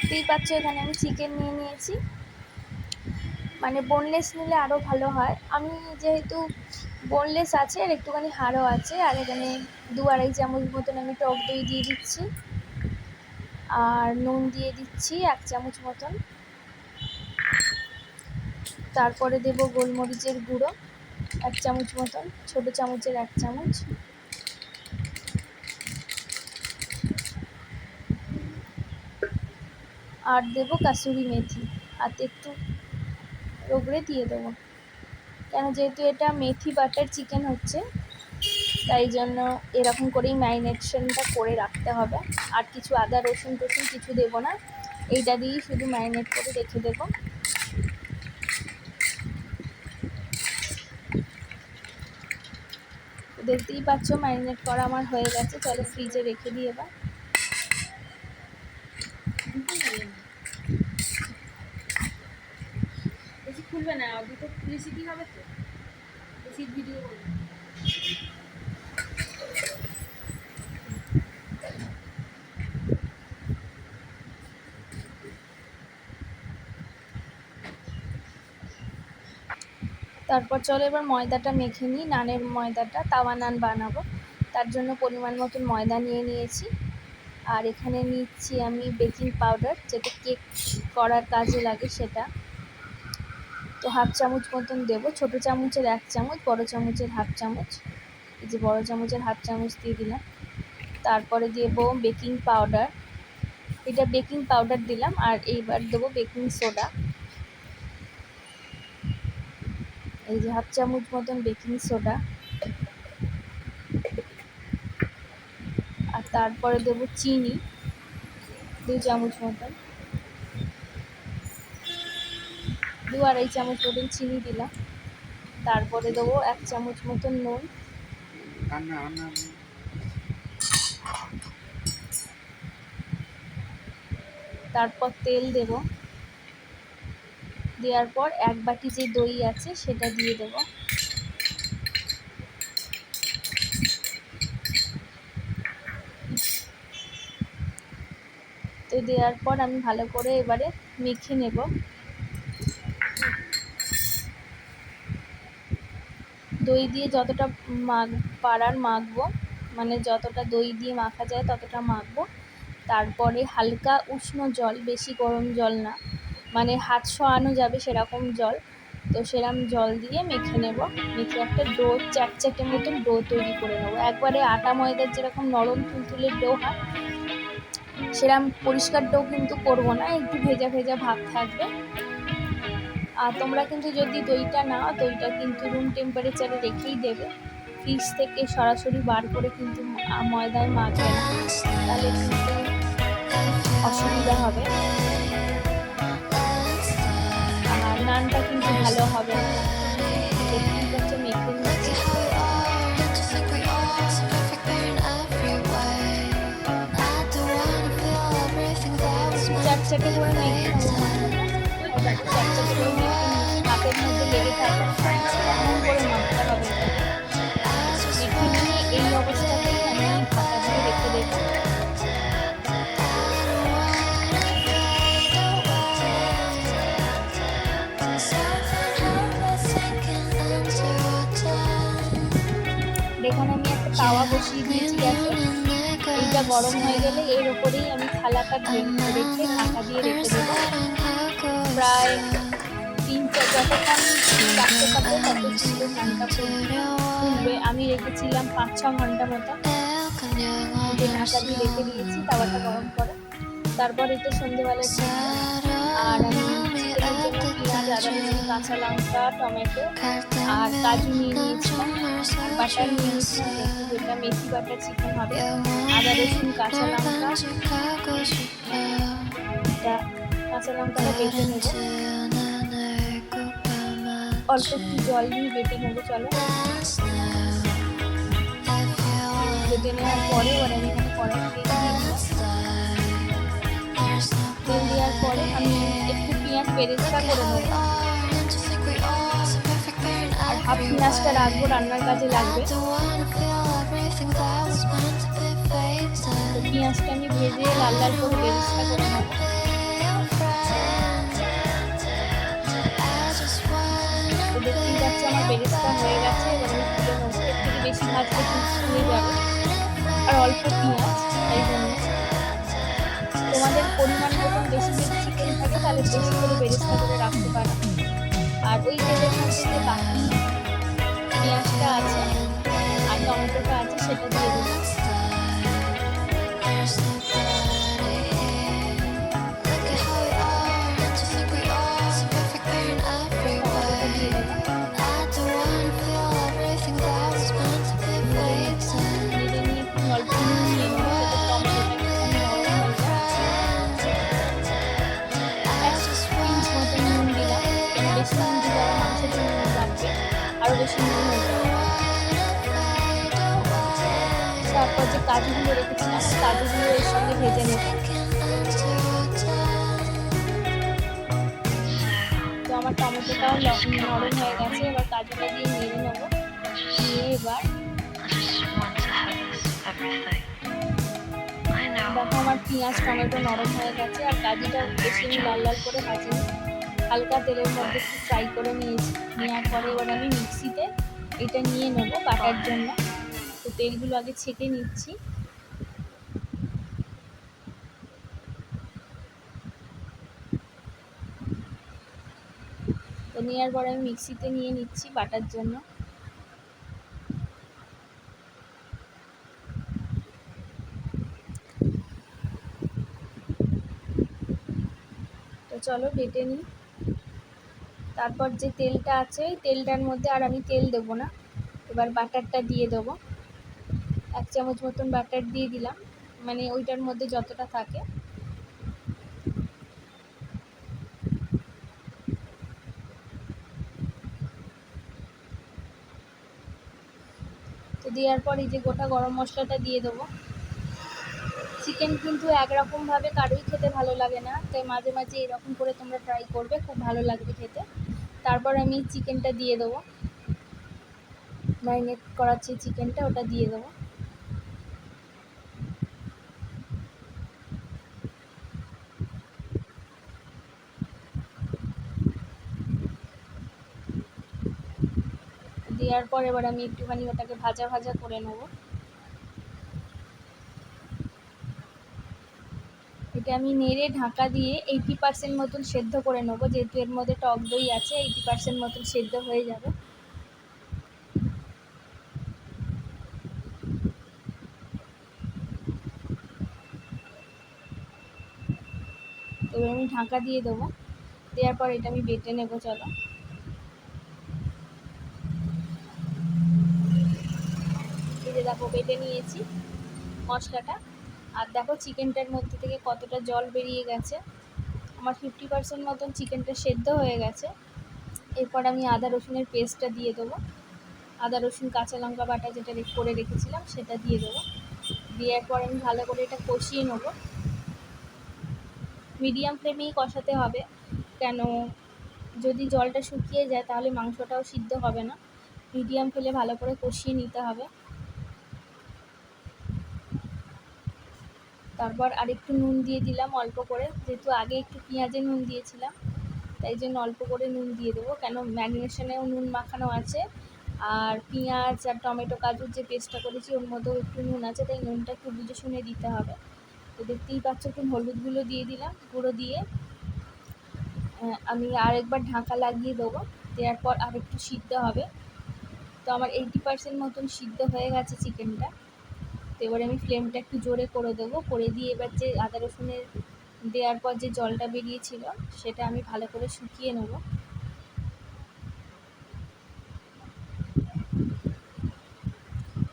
দেখতেই পাচ্ছ এখানে আমি চিকেন নিয়ে নিয়েছি, মানে বোনলেস নিলে আরও ভালো হয়। আমি যেহেতু বোনলেস আছে আর একটুখানি হাড়ও আছে, আর এখানে 2-2.5 চামচ মতন আমি টক দই দিয়ে দিচ্ছি, আর নুন দিয়ে দিচ্ছি 1 চামচ মতন। তারপরে দেব গোলমরিচের গুঁড়ো 1 চামচ মতন, ছোটো চামচের 1 চামচ। আর দেব কাসুরি মেথি, হাতে একটু রগড়ে দিয়ে দেবো, কেন যেহেতু এটা মেথি বাটার চিকেন হচ্ছে তাই জন্য এরকম করেই ম্যারিনেশনটা করে রাখতে হবে। আর কিছু আদা রসুন টসুন কিছু দেবো না, এইটা দিয়েই শুধু ম্যারিনেট করে রেখে দেবো। দেখতেই পাচ্ছ ম্যারিনেট করা আমার হয়ে গেছে, চলো ফ্রিজে রেখে দিই এবার। বেশি খুলবে না, দুটো খুলেছি কি হবে তো, বেশি ভিডিও করবে। তারপর চলো এবার ময়দাটা মেখে নিই, নানের ময়দাটা, তাওয়া নান বানাবো। তার জন্য পরিমাণ মতন ময়দা নিয়ে নিয়েছি, আর এখানে নিচ্ছি আমি বেকিং পাউডার, যেটা কেক করার কাজে লাগে সেটা। তো 1/2 চামচ মতন দেবো, ছোটো চামচের 1 চামচ, বড়ো চামচের 1/2 চামচ। এই যে বড়ো চামচের 1/2 চামচ দিয়ে দিলাম। তারপরে দেবো বেকিং পাউডার, এটা বেকিং পাউডার দিলাম। আর এইবার দেবো বেকিং সোডা, এই যে 1/2 চামচ মতন বেকিং সোডা। আর তারপরে দেবো চিনি 2 চামচ মতন, 2-2.5 চামচ মতন চিনি দিলাম। তারপরে দেবো 1 চামচ মতন নুন, তারপর তেল দেব, দেওয়ার পর 1 বাটি যে দই আছে সেটা দিয়ে দেব। তো দেওয়ার পর আমি ভালো করে এবারে মেখে নেব। দই দিয়ে যতটা পারার মাখবো, মানে যতটা দই দিয়ে মাখা যায় ততটা মাখবো। তারপরে হালকা উষ্ণ জল, বেশি গরম জল না, মানে হাত ছোঁয়ানো যাবে সেরকম জল, তো সেরকম জল দিয়ে মেখে নেব। মেখে একটা ডো, চ্যাটচ্যাটে মতন ডো তৈরি করে নেবো। একবারে আটা ময়দার যেরকম নরম তুলতুলে ডো হয় সেরকম পরিষ্কার ডো কিন্তু করবো না, একটু ভেজা ভেজা ভাব থাকবে। আর তোমরা কিন্তু যদি দইটা নাও, দইটা কিন্তু রুম টেম্পারেচারে রেখেই দেবে, ফ্রিজ থেকে সরাসরি বার করে কিন্তু ময়দায় মাখবে না, তাহলে কিন্তু অসুবিধা হবে। আর নানটা কিন্তু ভালো হবে না। দেখতেই পাচ্ছ মেখে নিচ্ছি, চ্যাটচ্যাটে করে মেখে নেবো ময়দাটা, চ্যাটচ্যাটে করে মেখে নিচ্ছি, হাতের মধ্যে লেগে থাকে এমন করে মাখতে হবে। মেখে নিয়ে এই অবস্থাতেই আমি ঢাকা দিয়ে রেখে দেবো। এখানে আমি একটা তাওয়া বসিয়ে দিয়েছি গ্যাসে, এইটা গরম হয়ে গেলে এর ওপরেই আমি থালাটা রেখে ঢাকা দিয়ে রেখে দেবো প্রায় 3-4, যতক্ষণ চাপতে পারবে তত সুন্দর নানটা ফুলবে। আমি রেখেছিলাম 5-6 ঘন্টা মতো, ঢাকা দিয়ে রেখে দিয়েছি তাওয়াটা গরম করে। তারপর এটা সন্ধ্যেবেলার জন্য, আর আমি চিকেনের জন্য পেঁয়াজ, আদা রসুন, কাঁচা লঙ্কা, টমেটো আর কাজু নিয়ে নিয়েছিলাম, আর বাটার নিয়ে নিয়েছিলাম, যেটা মেথি বাটার চিকেন হবে। আদা রসুন কাঁচা লঙ্কা, এটা কাঁচা লঙ্কাটা বেটে নেবো, অল্প একটু জল দিয়ে বেটে নেবো। চলো বেটে নেওয়ার পরে এবার আমি এখানে কড়াই তেল দিয়ে দিলাম। তেল দেওয়ার পরে আমি একটু পেঁয়াজ বেরেস্তা করে নেবো, আর হাফ পেঁয়াজটা রাখবো, রান্নার কাজে লাগবে। তো পেঁয়াজটা আমি ভেজে লাল লাল করে বেরেস্তা করে নেবো। তো দেখতেই পাচ্ছ আমার বেরেস্তা হয়ে গেছে, এবার আমি তুলে নেবো। এর থেকে বেশি ভাজলে কিন্তু পুড়ে যাবে, আর অল্প পেঁয়াজ, তাই জন্য তোমাদের পরিমাণ মতন বেশি যদি চিকেন থাকে তাহলে বেশি করে বেরেস্তা করে রাখতে পারো। আর ওই তেলের মধ্যে যে বাকি পেঁয়াজটা আছে আর টমেটোটা আছে সেটা দিয়ে দেবো। টমেটোটা দিয়ে দেবো, নেড়ে নিয়ে একটু অল্প নুন নিয়ে নেবো যাতে টমেটোটা একটুখানি নরম হয়ে যায়। 1 পিঞ্চ মতো নুন দিলাম, কেন বেশি নুন দিলে আবার মাংসতে নুন লাগবে, আরও বেশি নুন হয়ে যাবে। তারপর যে কাজুগুলো রেখেছিলাম কাজুগুলো এর সঙ্গে ভেজে নেব। তো আমার টমেটোটাও নরম হয়ে গেছে, এবার কাজুটা দিয়ে নেড়ে নেবো। নিয়ে এবার দেখো আমার পেঁয়াজ টমেটো নরম হয়ে গেছে, আর কাজুটা বেশি আমি লাল লাল করে ভাজিনি, হালকা তেলের মধ্যে একটু ফ্রাই করে নিয়েছি। নেওয়ার পরে এবার আমি মিক্সিতে এটা নিয়ে নেবো বাটার জন্য। তো তেলগুলো আগে ছেঁকে নিচ্ছি। তো নেওয়ার পরে আমি মিক্সিতে নিয়ে নিচ্ছি বাটার জন্য। তো চলো বেটে নিই। তারপর যে তেলটা আছে ওই তেলটার মধ্যে আর আমি তেল দেবো না, এবার বাটারটা দিয়ে দেবো। 1 চামচ মতন বাটার দিয়ে দিলাম, মানে ওইটার মধ্যে যতটা থাকে। তো দেওয়ার পর এই যে গোটা গরম মশলাটা দিয়ে দেবো। চিকেন কিন্তু একরকমভাবে কারোই খেতে ভালো লাগে না, তাই মাঝে মাঝে এরকম করে তোমরা ট্রাই করবে, খুব ভালো লাগবে খেতে। তারপর আমি চিকেনটা দিয়ে দেবো, ম্যারিনেট করার যে চিকেনটা ওটা দিয়ে দেবো। দেওয়ার পর এবার আমি একটুখানি ওটাকে ভাজা ভাজা করে নেবো। এটা আমি নেড়ে ঢাকা দিয়ে 80% মতন সেদ্ধ করে নেবো, যেহেতু এর মধ্যে টক দই আছে 80% মতন সেদ্ধ হয়ে যাবে। এবার আমি ঢাকা দিয়ে দেবো। দেওয়ার পর এটা আমি বেটে নেবো। চলো, এই যে দেখো বেটে নিয়েছি মশলাটা, আর দেখো চিকেনটার মধ্যে থেকে কতটা জল বেরিয়ে গেছে। আমার 50% মতন চিকেনটা সেদ্ধ হয়ে গেছে। এরপর আমি আদা রসুনের পেস্টটা দিয়ে দেবো। আদা রসুন কাঁচা লঙ্কা বাটা যেটা করে রেখেছিলাম সেটা দিয়ে দেবো। দেওয়ার পর আমি ভালো করে এটা কষিয়ে নেবো। মিডিয়াম ফ্লেমেই কষাতে হবে, কেন যদি জলটা শুকিয়ে যায় তাহলে মাংসটাও সিদ্ধ হবে না। মিডিয়াম ফ্লেমে ভালো করে কষিয়ে নিতে হবে। তারপর আরেকটু নুন দিয়ে দিলাম অল্প করে, যেহেতু আগে একটু পেঁয়াজে নুন দিয়েছিলাম তাই জন্য অল্প করে নুন দিয়ে দেবো, কেন ম্যারিনেশনেও নুন মাখানো আছে, আর পেঁয়াজ আর টমেটো কাজুর যে পেস্টটা করেছি ওর মধ্যেও একটু নুন আছে, তাই নুনটা একটু বুঝে শুনে দিতে হবে। তো দেখতেই পাচ্ছ একটু হলুদগুলো দিয়ে দিলাম গুঁড়ো দিয়ে। আমি আরেকবার ঢাকা লাগিয়ে দেবো। দেওয়ার পর আরেকটু সিদ্ধ হবে। তো আমার 80% মতন সিদ্ধ হয়ে গেছে চিকেনটা। তো এবারে আমি ফ্লেমটা একটু জোরে করে দেবো, করে দিয়ে এবার যে আদা রসুনের দেওয়ার পর যে জলটা বেরিয়েছিল সেটা আমি ভালো করে শুকিয়ে নেব।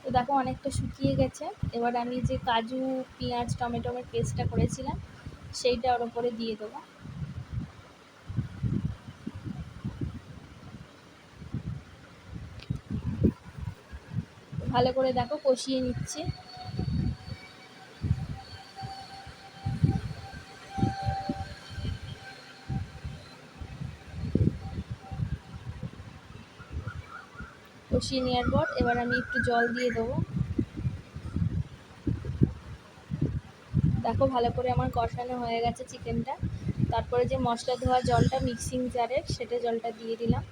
তো দেখো অনেকটা শুকিয়ে গেছে। এবার আমি যে কাজু পেঁয়াজ টমেটোমের পেস্টটা করেছিলাম সেইটা ওর ওপরে দিয়ে দেবো। ভালো করে দেখো কষিয়ে নিচ্ছি। কষিয়ে নেওয়ার পর এবার আমি একটু জল দিয়ে দেবো। দেখো ভালো করে আমার কষানো হয়ে গেছে চিকেনটা। তারপরে যে মশলা ধোয়া জলটা মিক্সিং জারের সেটা জলটা দিয়ে দিলাম।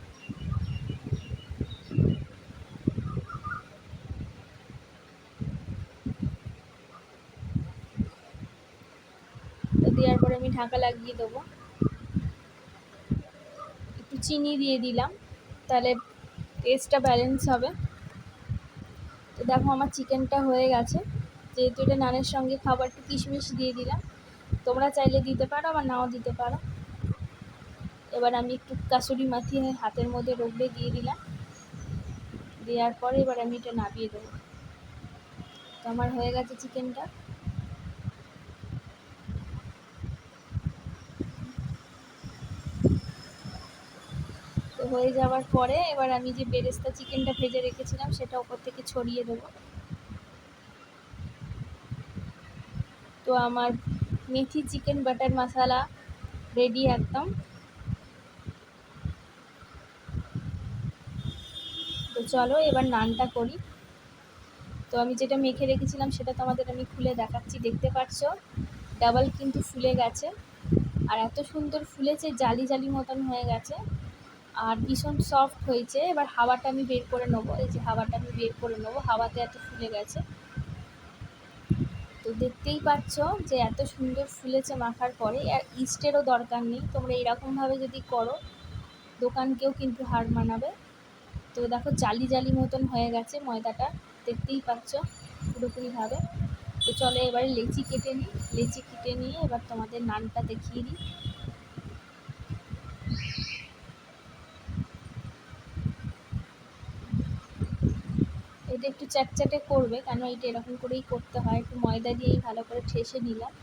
দেওয়ার পরে আমি ঢাকা লাগিয়ে দেবো। একটু চিনি দিয়ে দিলাম, তাহলে টেস্টটা ব্যালেন্স হবে। তো দেখো আমার চিকেনটা হয়ে গেছে। যেহেতু এটা নানের সঙ্গে খাবার, একটু কিশমিশ দিয়ে দিলাম, তোমরা চাইলে দিতে পারো আবার নাও দিতে পারো। এবার আমি একটু কাসুরি মেথি হাতের মধ্যে রগড়ে দিয়ে দিলাম। দেওয়ার পরে এবার আমি এটা নামিয়ে দেবো। তো আমার হয়ে গেছে চিকেনটা। তো হয়ে যাওয়ার পরে এবার আমি যে বেরেস্তা চিকেনটা ভেজে রেখেছিলাম সেটা ওপর থেকে ছড়িয়ে দেবো। তো আমার মেথি চিকেন বাটার মশালা রেডি একদম। তো চলো এবার নানটা করি। তো আমি যেটা মেখে রেখেছিলাম সেটা তোমাদের আমি খুলে দেখাচ্ছি, দেখতে পাচ্ছ ডাবল কিন্তু ফুলে গেছে, আর এত সুন্দর ফুলেছে, জালি জালি মতন হয়ে গেছে, আর ভীষণ সফট হয়েছে। এবার হাওয়াটা আমি বের করে নেবো, এই যে হাওয়াটা আমি বের করে নেবো, হাওয়াতে এত ফুলে গেছে। তো দেখতেই পাচ্ছ যে এত সুন্দর ফুলেছে মাখার পরে, আর ইস্টেরও দরকার নেই। তোমরা এরকমভাবে যদি করো দোকানকেও কিন্তু হার মানাবে। তো দেখো জালি জালি মতন হয়ে গেছে ময়দাটা, দেখতেই পাচ্ছ পুরোপুরিভাবে। তো চলো এবারে লেচি কেটে নিই। লেচি কেটে নিয়ে এবার তোমাদের নানটা দেখিয়ে দিই। এটা একটু চ্যাটচ্যাটে করবে, কেন এটা এরকম করেই করতে হয়। একটু ময়দা দিয়েই ভালো করে ঠেসে নিলাম।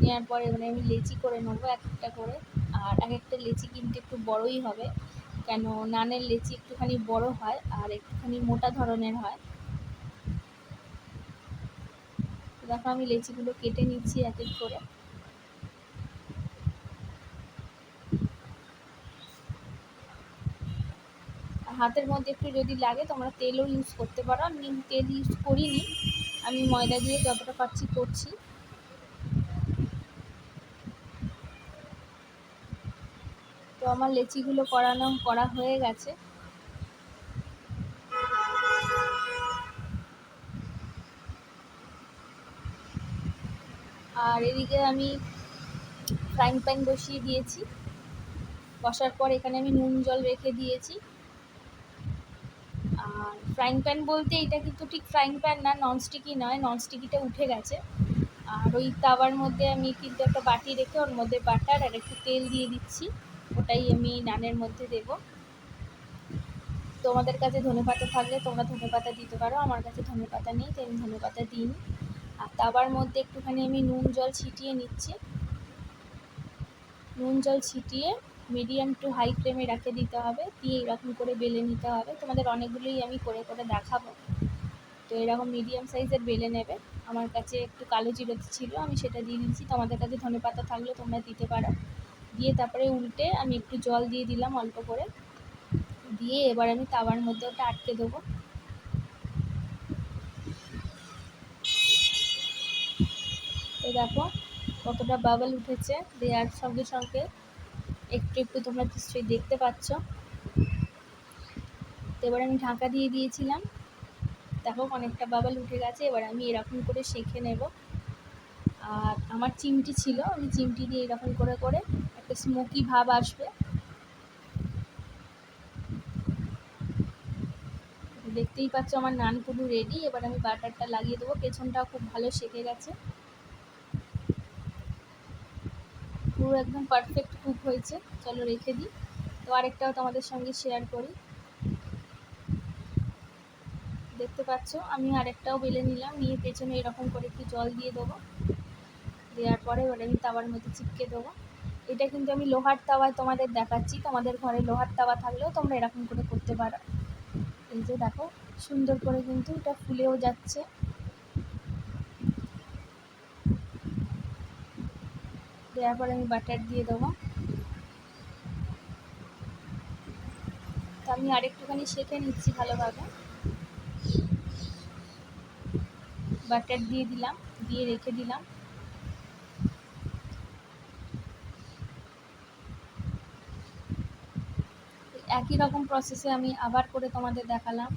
নেওয়ার পরে এবারে আমি লেচি করে নেবো এক একটা করে। আর এক একটা লেচি কিন্তু একটু বড়ই হবে, কেন নানের লেচি একটুখানি বড় হয় আর একটুখানি মোটা ধরনের হয়। দেখো আমি লেচিগুলো কেটে নিচ্ছি এক এক করে। হাতের মধ্যে একটু যদি লাগে তোমরা তেলও ইউজ করতে পারো, আমি তেল ইউজ করিনি, আমি ময়দা দিয়ে যতটা পারছি করছি। তো আমার লেচিগুলো করা হয়ে গেছে। আর এদিকে আমি ফ্রাইং প্যান বসিয়ে দিয়েছি। বসার পর এখানে আমি নুন জল রেখে দিয়েছি। আর ফ্রাইং প্যান বলতে এটা কিন্তু ঠিক ফ্রাইং প্যান না, ননস্টিকি নয়, ননস্টিকিটা উঠে গেছে। আর ওই তাওয়ার মধ্যে আমি কিন্তু একটা বাটি রেখে ওর মধ্যে বাটার আর একটু তেল দিয়ে দিচ্ছি, ওটাই আমি নানের মধ্যে দেবো। তোমাদের কাছে ধনেপাতা থাকলে তোমরা ধনেপাতা দিতে পারো, আমার কাছে ধনেপাতা নেই তাই আমি ধনেপাতা দিইনি। আর তাওয়ার মধ্যে একটুখানি আমি নুন জল ছিটিয়ে নিচ্ছি। নুন জল ছিটিয়ে মিডিয়াম টু হাই ফ্লেমে রেখে দিতে হবে, দিয়ে এরকম করে বেলে নিতে হবে। তোমাদের অনেকগুলোই আমি করে করে দেখাবো। তো এরকম মিডিয়াম সাইজের বেলে নেবে। আমার কাছে একটু কালো জিরে ছিল, আমি সেটা দিয়ে দিচ্ছি। তোমাদের কাছে ধনেপাতা থাকলে তোমরা দিতে পারো। দিয়ে তারপরে উল্টে আমি একটু জল দিয়ে দিলাম অল্প করে, দিয়ে এবার আমি তাওয়ার মধ্যে ওটা আটকে দেবো। তো দেখো কতটা বাবল উঠেছে, দেওয়ার সঙ্গে সঙ্গে একটু একটু তোমরা নিশ্চয়ই দেখতে পাচ্ছ। তো এবার আমি ঢাকা দিয়ে দিয়েছিলাম, দেখো অনেকটা বাবল উঠে গেছে। এবার আমি এরকম করে সেঁকে নেব। আর আমার চিমটি ছিল, আমি চিমটি দিয়ে এরকম করে করে একটা স্মোকি ভাব আসবে। দেখতেই পাচ্ছ আমার নান পুরো রেডি। এবার আমি বাটারটা লাগিয়ে দেবো, পেছনটাও খুব ভালো সেঁকে গেছে, পুরো একদম পারফেক্ট কুক হয়েছে। চলো রেখে দিই। তো আরেকটাও তোমাদের সঙ্গে শেয়ার করি। দেখতে পাচ্ছ আমি আরেকটাও বেলে নিলাম, নিয়ে পেছনে এরকম করে একটু জল দিয়ে দেবো। দেওয়ার পরে এবার আমি তাওয়ার মধ্যে চিপকে দেবো। এটা কিন্তু আমি লোহার তাওয়ায় তোমাদের দেখাচ্ছি, তোমাদের ঘরে লোহার তাওয়া থাকলেও তোমরা এরকম করে করতে পারো। এই যে দেখো সুন্দর করে কিন্তু এটা ফুলেও যাচ্ছে। দেওয়ার পরে আমি বাটার দিয়ে দেবো। তো আমি আরেকটুখানি সেঁকে নিচ্ছি ভালোভাবে। বাটার দিয়ে দিলাম, দিয়ে রেখে দিলাম। একই রকম প্রসেসে আমি আবার করে তোমাদের দেখালাম।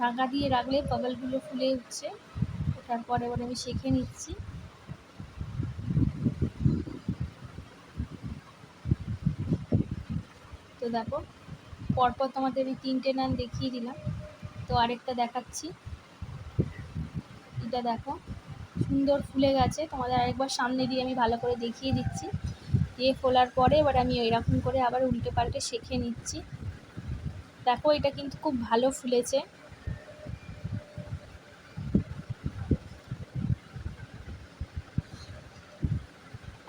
ঢাকা দিয়ে রাখলে বাবলগুলো ফুলে উঠছে। ওঠার পরে এবার আমি সেঁকে নিচ্ছি। তো দেখো পরপর তোমাদের এই 3টে নান দেখিয়ে দিলাম। তো আরেকটা দেখাচ্ছি। এটা দেখো সুন্দর ফুলে গেছে। তোমাদের আরেকবার সামনে দিয়ে আমি ভালো করে দেখিয়ে দিচ্ছি। দিয়ে ফোলার পরে এবার আমি এরকম করে আবার উল্টে পাল্টে সেঁকে নিচ্ছি। দেখো এটা কিন্তু খুব ভালো ফুলেছে।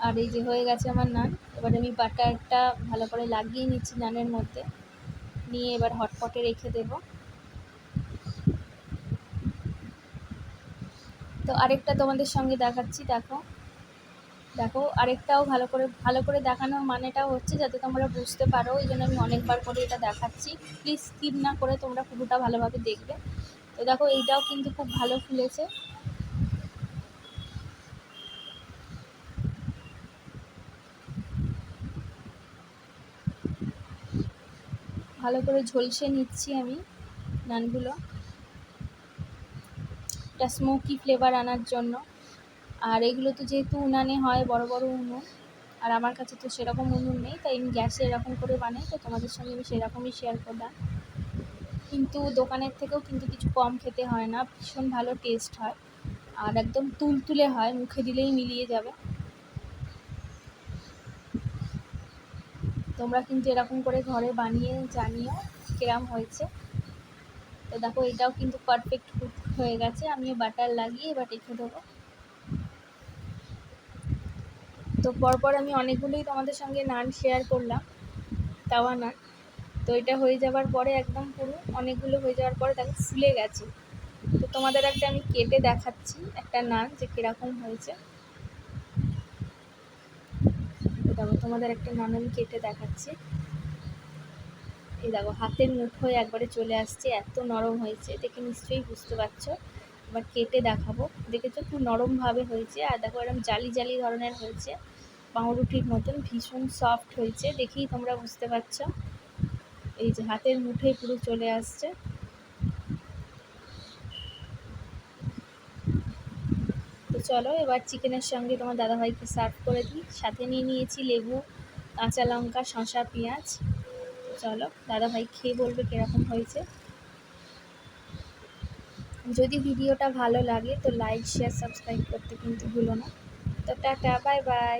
আর এই যে হয়ে গেছে আমার নান। এবার আমি বাটারটা ভালো করে লাগিয়ে নিচ্ছি নানের মধ্যে, নিয়ে এবার হটপটে রেখে দেব। তো আরেকটা তোমাদের সঙ্গে দেখাচ্ছি। দেখো দেখো আরেকটাও ভালো করে দেখানোর মানেটাও হচ্ছে যাতে তোমরা বুঝতে পারো, এই জন্য আমি অনেকবার করে এটা দেখাচ্ছি। প্লিজ স্কিপ না করে তোমরা পুরোটা ভালোভাবে দেখবে। তো দেখো এইটাও কিন্তু খুব ভালো ফুলেছে। ভালো করে ঝলসে নিচ্ছি আমি নানগুলো, একটা স্মোকি ফ্লেভার আনার জন্য। আর এগুলো তো যেহেতু উনানে হয়, বড় বড় উনুন, আর আমার কাছে তো সেরকম উনুন নেই, তাই আমি গ্যাসে এরকম করে বানাই। তো তোমাদের সঙ্গে আমি সেরকমই শেয়ার করলাম। কিন্তু দোকানের থেকেও কিন্তু কিছু কম খেতে হয় না, ভীষণ ভালো টেস্ট হয় আর একদম তুলতুলে হয়, মুখে দিলেই মিলিয়ে যাবে। তোমরা কিন্তু এরকম করে ঘরে বানিয়ে জানিও কিরম হয়েছে। তো দেখো এটাও কিন্তু পারফেক্ট কুক হয়ে গেছে। আমি বাটার লাগিয়ে এবার রেখে দেবো। তো পরপর আমি অনেকগুলোই তোমাদের সঙ্গে নান শেয়ার করলাম, তাওয়া নান। তো এটা হয়ে যাওয়ার পরে একদম পুরো অনেকগুলো হয়ে যাওয়ার পরে দেখো ফুলে গেছে। তো তোমাদের একটা আমি কেটে দেখাচ্ছি একটা নান যে কীরকম হয়েছে। তো দেখো তোমাদের একটা নান আমি কেটে দেখাচ্ছি। এই দেখো হাতের মুঠোয় একবারে চলে আসছে, এত নরম হয়েছে দেখে নিশ্চয়ই বুঝতে পারছো। এবার কেটে দেখাবো। দেখেছো খুব নরমভাবে হয়েছে, আর দেখো এরকম জালি জালি ধরনের হয়েছে, পাউরুটির মতন ভীষণ সফট হয়েছে, দেখেই তোমরা বুঝতে পারছো। এই যে হাতের মুঠোয় পুরো চলে আসছে। তো চলো এবার চিকেনের সঙ্গে তোমার দাদাভাইকে সার্ভ করে দিই। সাথে নিয়ে নিয়েছি লেবু, কাঁচা লঙ্কা, শসা, পেঁয়াজ। চলো দাদাভাই খেয়ে বলবে কীরকম হয়েছে। যদি ভিডিওটা ভালো লাগে তো লাইক, শেয়ার, সাবস্ক্রাইব করতে কিন্তু ভুলো না। তো টাটা, বাই বাই।